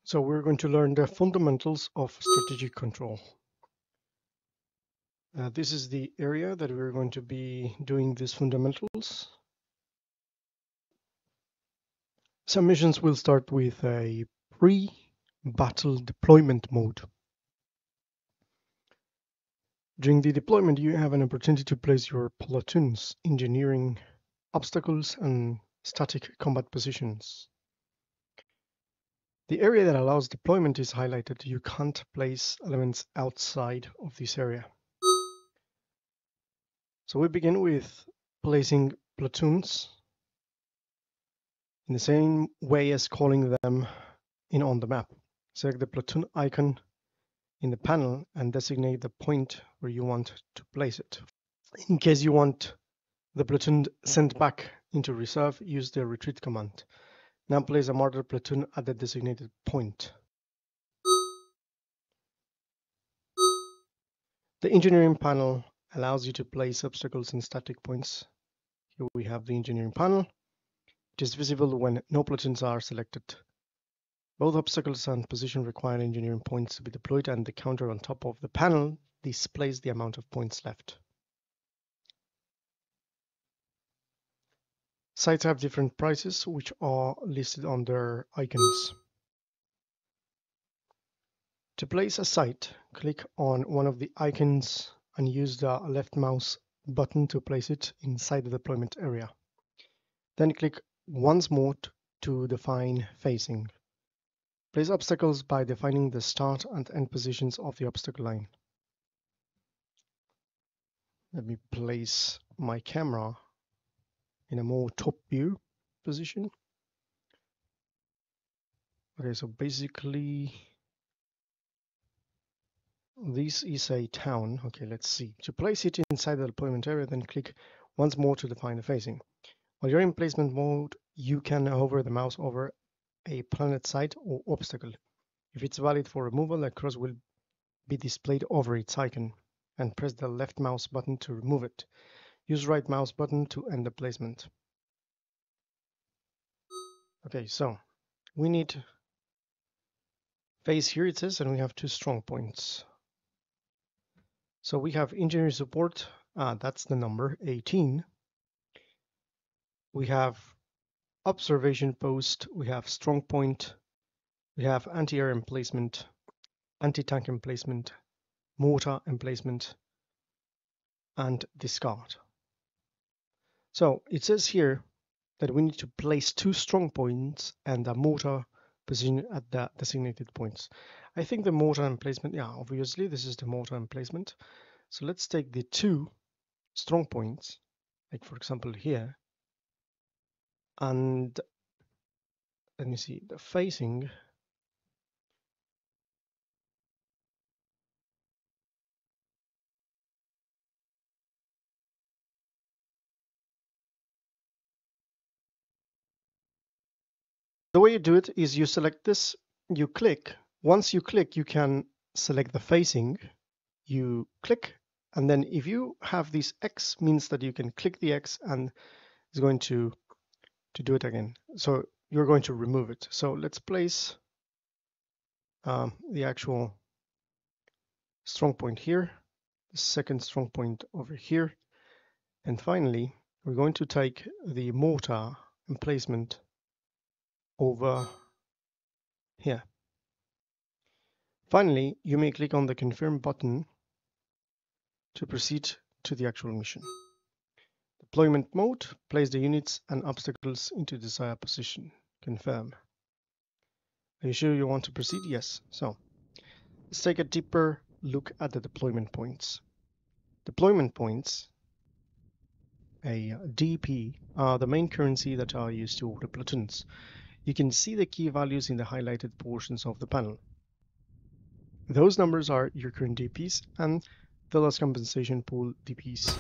So we're going to learn the fundamentals of strategic control. This is the area that we're going to be doing these fundamentals. Some missions will start with a pre-battle deployment mode. During the deployment, you have an opportunity to place your platoons, engineering obstacles, and static combat positions. The area that allows deployment is highlighted. You can't place elements outside of this area. So we begin with placing platoons in the same way as calling them in on the map. Select the platoon icon in the panel and designate the point where you want to place it. In case you want the platoon sent back into reserve, use the retreat command. Now place a martyr platoon at the designated point. The engineering panel allows you to place obstacles and static points. Here we have the engineering panel. It is visible when no platoons are selected. Both obstacles and position require engineering points to be deployed, and the counter on top of the panel displays the amount of points left. Sites have different prices, which are listed on their icons. To place a site, click on one of the icons and use the left mouse button to place it inside the deployment area. Then click once more to define facing. Place obstacles by defining the start and end positions of the obstacle line. Let me place my camera in a more top view position. Okay, so basically this is a town. Okay, let's see. To place it inside the deployment area, then click once more to define the facing. While you're in placement mode, you can hover the mouse over a planet site or obstacle. If it's valid for removal, a cross will be displayed over its icon, and press the left mouse button to remove it. Use right mouse button to end the placement. Okay, so we need phase here, it says, and we have 2 strong points. So we have engineering support, that's the number 18. We have observation post, we have strong point, we have anti-air emplacement, anti-tank emplacement, mortar emplacement, and discard. So it says here that we need to place 2 strong points and a mortar position at the designated points. I think the mortar emplacement, yeah, obviously this is the mortar emplacement. So let's take the 2 strong points, like for example here, and let me see, the facing. The way you do it is you select this, you click. Once you click, you can select the facing. You click, and then if you have this X, means that you can click the X and it's going to do it again. So you're going to remove it. So let's place the actual strong point here, the second strong point over here, and finally we're going to take the mortar emplacement over here. Finally, you may click on the confirm button to proceed to the actual mission. Deployment mode, place the units and obstacles into desired position. Confirm. Are you sure you want to proceed? Yes. So let's take a deeper look at the deployment points. Deployment points, a DP, are the main currency that are used to order platoons. You can see the key values in the highlighted portions of the panel. Those numbers are your current DPs and the loss compensation pool DPs.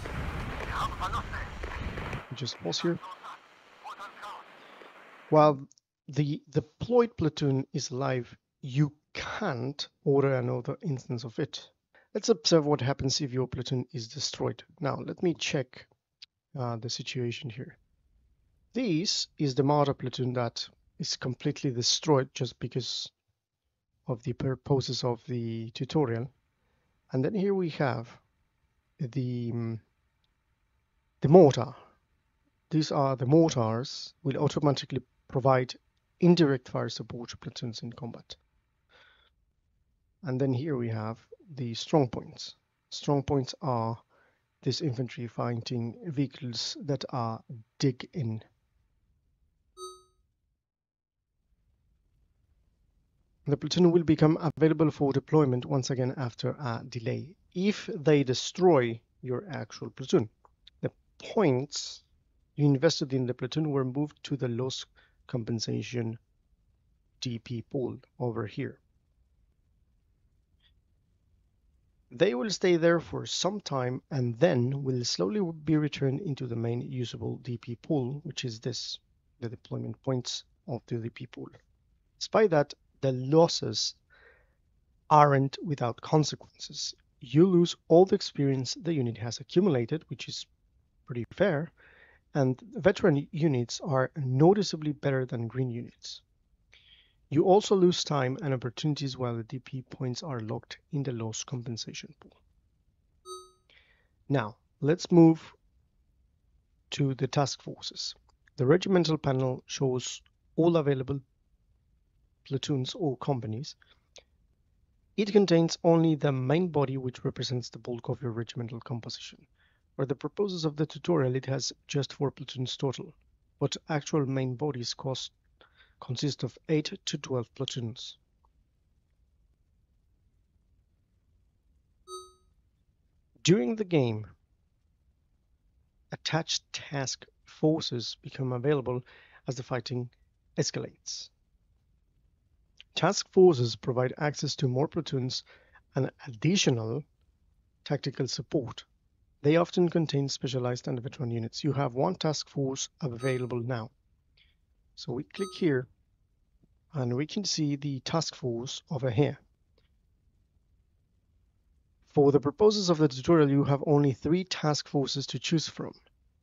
Just pause here. While the deployed platoon is alive, you can't order another instance of it. Let's observe what happens if your platoon is destroyed. Now, let me check the situation here. This is the martyr platoon that is completely destroyed just because of the purposes of the tutorial. And then here we have the mortar. These are the mortars will automatically provide indirect fire support to platoons in combat. And then here we have the strong points. Strong points are these infantry fighting vehicles that are dig in. The platoon will become available for deployment once again after a delay if they destroy your actual platoon. The points you invested in the platoon were moved to the loss compensation DP pool over here. They will stay there for some time and then will slowly be returned into the main usable DP pool, which is this, the deployment points of the DP pool. Despite that, the losses aren't without consequences. You lose all the experience the unit has accumulated, which is pretty fair, and veteran units are noticeably better than green units. You also lose time and opportunities while the DP points are locked in the loss compensation pool. Now, let's move to the task forces. The regimental panel shows all available platoons or companies. It contains only the main body, which represents the bulk of your regimental composition. For the purposes of the tutorial, it has just 4 platoons total, but actual main bodies consist of 8 to 12 platoons. During the game, attached task forces become available as the fighting escalates. Task forces provide access to more platoons and additional tactical support. They often contain specialized and veteran units. You have 1 task force available now. So we click here and we can see the task force over here. For the purposes of the tutorial, you have only 3 task forces to choose from.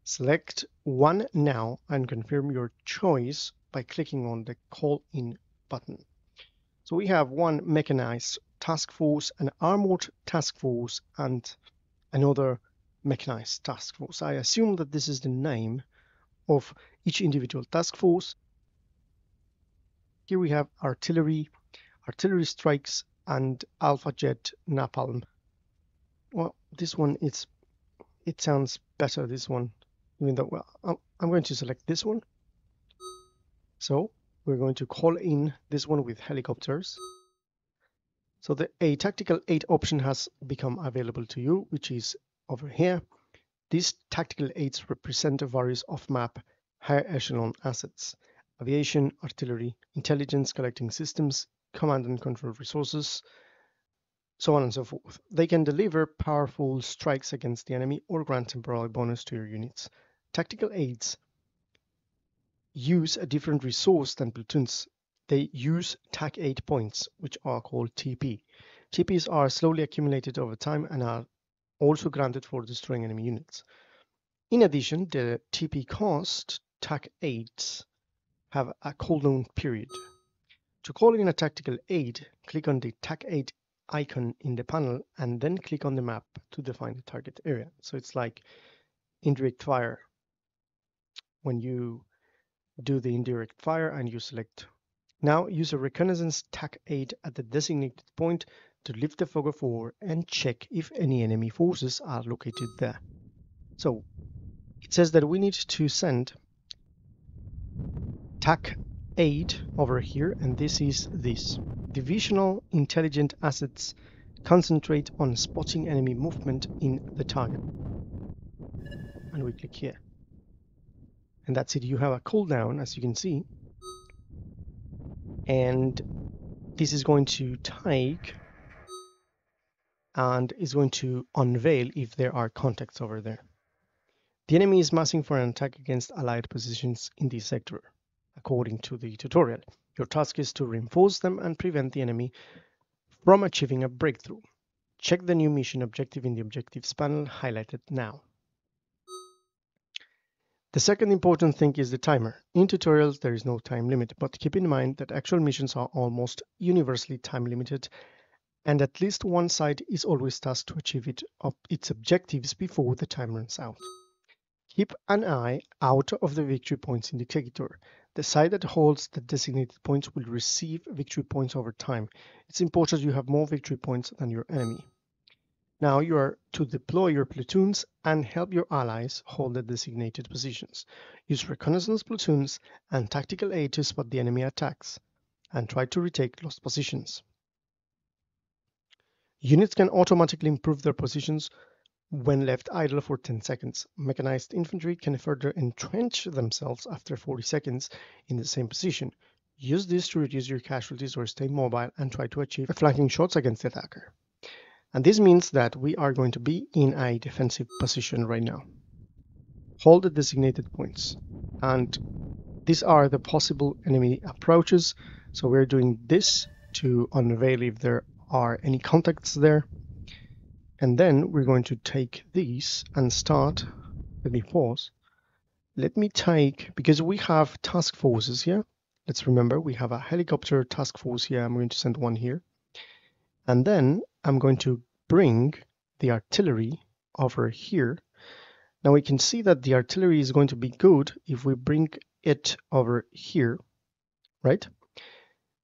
Select one now and confirm your choice by clicking on the Call In button. So we have 1 mechanized task force, an armored task force, and another mechanized task force. I assume that this is the name of each individual task force. Here we have artillery strikes, and alpha jet napalm. Well, this one it sounds better, this one, even though, well, I'm going to select this one. So we're going to call in this one with helicopters. So a tactical aid option has become available to you, which is over here. These tactical aids represent various off-map higher echelon assets: aviation, artillery, intelligence collecting systems, command and control resources, so on and so forth. They can deliver powerful strikes against the enemy or grant temporary bonus to your units. Tactical aids use a different resource than platoons. They use Tacaid points, which are called TP. TPs are slowly accumulated over time and are also granted for destroying enemy units. In addition, the TP cost Tacaids have a cooldown period. To call in a tactical aid, click on the Tacaid icon in the panel and then click on the map to define the target area. So it's like indirect fire. When you do the indirect fire and you select. Now use a reconnaissance Tacaid at the designated point to lift the fog of war and check if any enemy forces are located there. So it says that we need to send Tacaid over here, and this is this. Divisional intelligent assets concentrate on spotting enemy movement in the target. And we click here. And that's it. You have a cooldown, as you can see. And this is going to take and is going to unveil if there are contacts over there. The enemy is massing for an attack against allied positions in this sector, according to the tutorial. Your task is to reinforce them and prevent the enemy from achieving a breakthrough. Check the new mission objective in the objectives panel highlighted now. The second important thing is the timer. In tutorials, there is no time limit, but keep in mind that actual missions are almost universally time limited, and at least one side is always tasked to achieve its objectives before the time runs out. Keep an eye out of the victory points indicator. The side that holds the designated points will receive victory points over time. It's important you have more victory points than your enemy. Now you are to deploy your platoons and help your allies hold the designated positions. Use reconnaissance platoons and tactical aid to spot the enemy attacks, and try to retake lost positions. Units can automatically improve their positions when left idle for 10 seconds. Mechanized infantry can further entrench themselves after 40 seconds in the same position. Use this to reduce your casualties or stay mobile and try to achieve flanking shots against the attacker. And this means that we are going to be in a defensive position right now. Hold the designated points. And these are the possible enemy approaches. So we're doing this to unveil if there are any contacts there. And then we're going to take these and start. Let me pause. Let me take, because we have task forces here. Let's remember we have a helicopter task force here. I'm going to send one here. And then I'm going to bring the artillery over here. Now we can see that the artillery is going to be good if we bring it over here, right?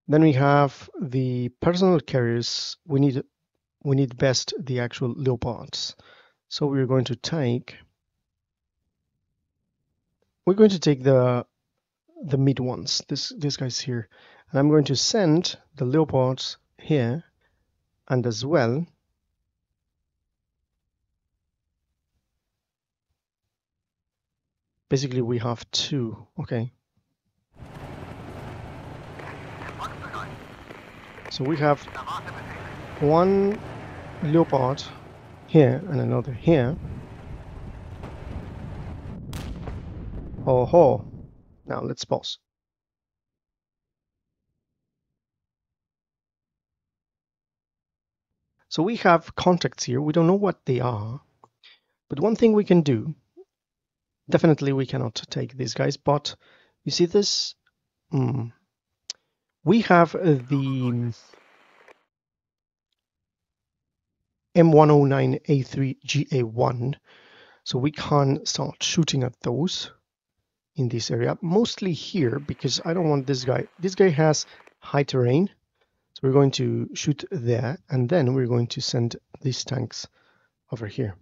Then we have the personnel carriers. We need best the actual Leopards. So we're going to take the mid ones, these guys here. And I'm going to send the Leopards here. And as well, basically we have two. Okay. So we have one Leopard here and another here. Oh ho. Now let's pause. So we have contacts here. We don't know what they are. But one thing we can do, definitely we cannot take these guys, but you see this? We have the M109A3GA1, so we can start shooting at those in this area, mostly here, because I don't want this guy. This guy has high terrain. So we're going to shoot there, and then we're going to send these tanks over here.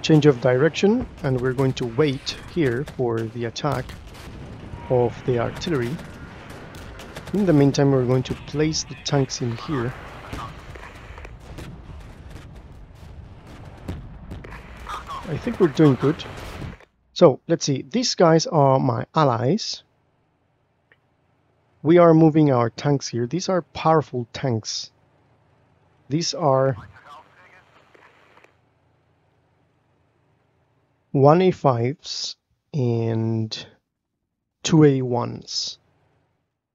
Change of direction, and we're going to wait here for the attack of the artillery. In the meantime, we're going to place the tanks in here. I think we're doing good. So let's see, these guys are my allies. We are moving our tanks here. These are powerful tanks. These are 1A5s and 2A1s.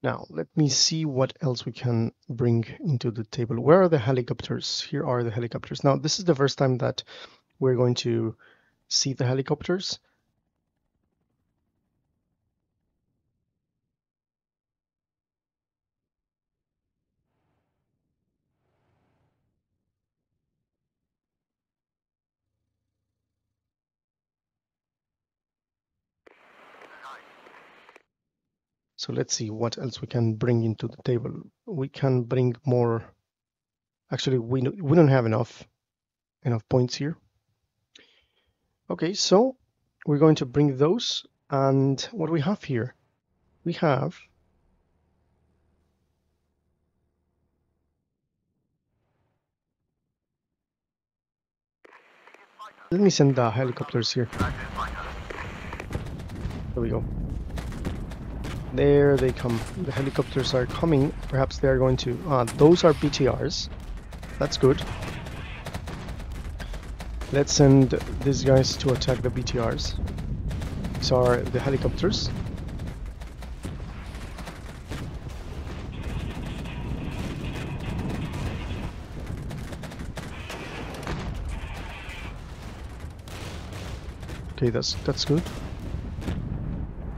Now, let me see what else we can bring into the table. Where are the helicopters? Here are the helicopters. Now, this is the first time that we're going to see the helicopters. So let's see what else we can bring into the table. We can bring more. Actually, we don't have enough points here. Okay, so we're going to bring those. And what we have here, we have let me send the helicopters here. There we go. There they come. The helicopters are coming. Perhaps they are going to... those are BTRs. That's good. Let's send these guys to attack the BTRs. These are the helicopters. Okay, that's good.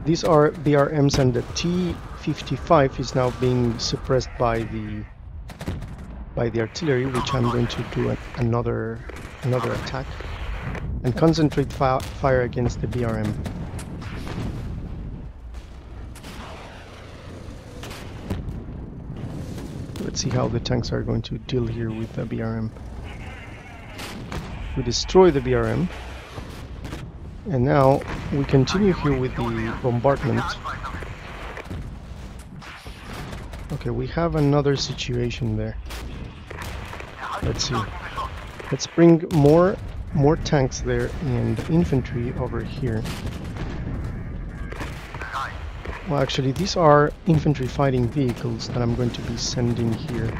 These are BRMs, and the T-55 is now being suppressed by the artillery, which I'm going to do another attack and concentrate fire against the BRM. Let's see how the tanks are going to deal here with the BRM. We destroy the BRM, and now we continue here with the bombardment. Okay, we have another situation there. Let's see. Let's bring more tanks there and infantry over here. Well, actually, these are infantry fighting vehicles that I'm going to be sending here.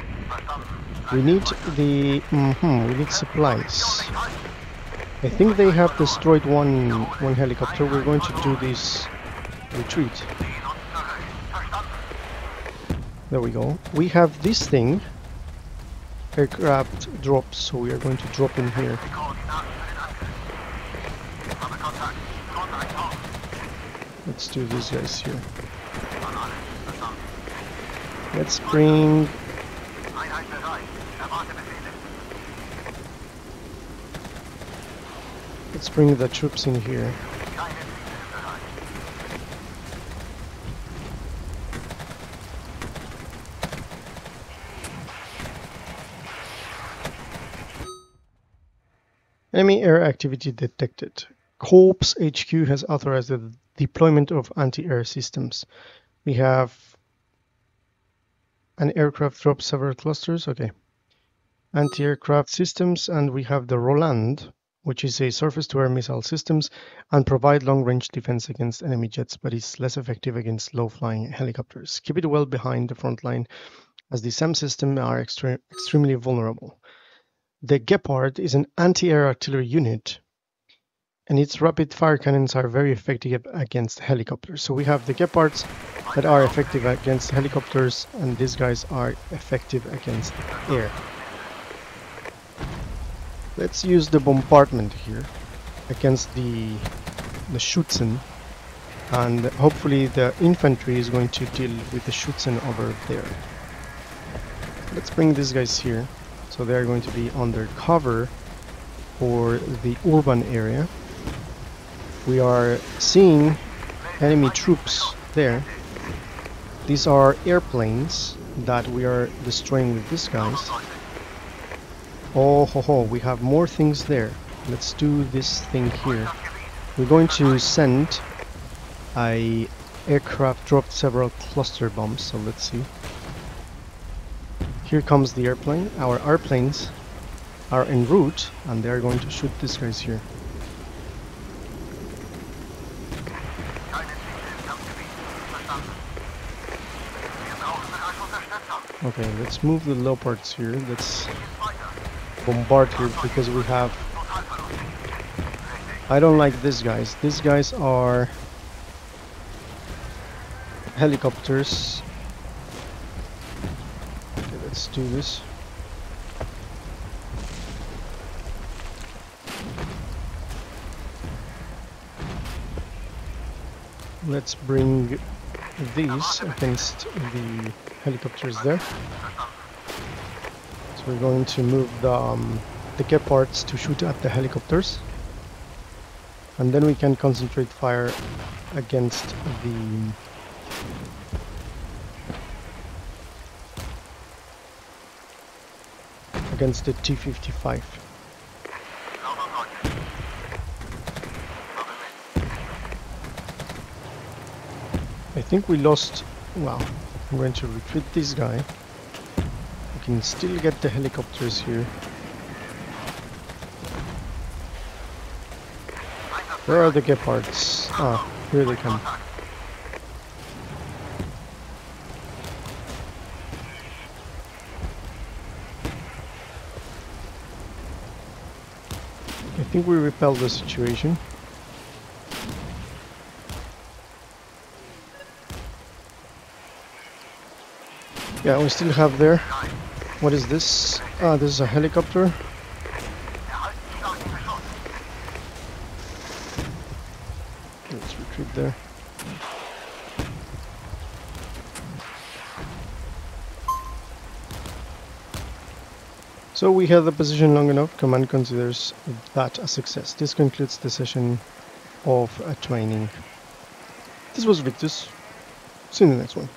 We need the we need supplies. I think they have destroyed one helicopter. We're going to do this retreat. There we go. We have this thing, aircraft drops, so we are going to drop in here. Let's do these guys here. Let's bring the troops in here. Enemy air activity detected. Corps HQ has authorized the deployment of anti-air systems. We have an aircraft drop several clusters. Okay. Anti-aircraft systems, and we have the Roland, which is a surface-to-air missile systems and provide long-range defense against enemy jets, but is less effective against low-flying helicopters. Keep it well behind the front line, as the SAM system are extremely vulnerable. The Gepard is an anti-air artillery unit, and its rapid-fire cannons are very effective against helicopters. So we have the Gepards that are effective against helicopters, and these guys are effective against air. Let's use the bombardment here against the Schützen, and hopefully the infantry is going to deal with the Schützen over there. Let's bring these guys here, so they're going to be under cover for the urban area. We are seeing enemy troops there. These are airplanes that we are destroying with these guys. Oh ho ho, we have more things there. Let's do this thing here. We're going to send a aircraft dropped several cluster bombs, so let's see. Here comes the airplane. Our airplanes are en route, and they're going to shoot these guys here. Okay, let's move the Leopards here. Let's bombard here because we have... I don't like these guys. These guys are helicopters. Okay, let's do this. Let's bring these against the helicopters there. So we're going to move the Gepards to shoot at the helicopters, and then we can concentrate fire against the T-55. I think we lost... Wow, I'm going to retreat this guy. We can still get the helicopters here. Where are the Gepards? Ah, here they come. I think we repelled the situation. Yeah, we still have there. What is this? Ah, this is a helicopter. Let's retreat there. So we held the position long enough. Command considers that a success. This concludes the session of training. This was Victus. See you in the next one.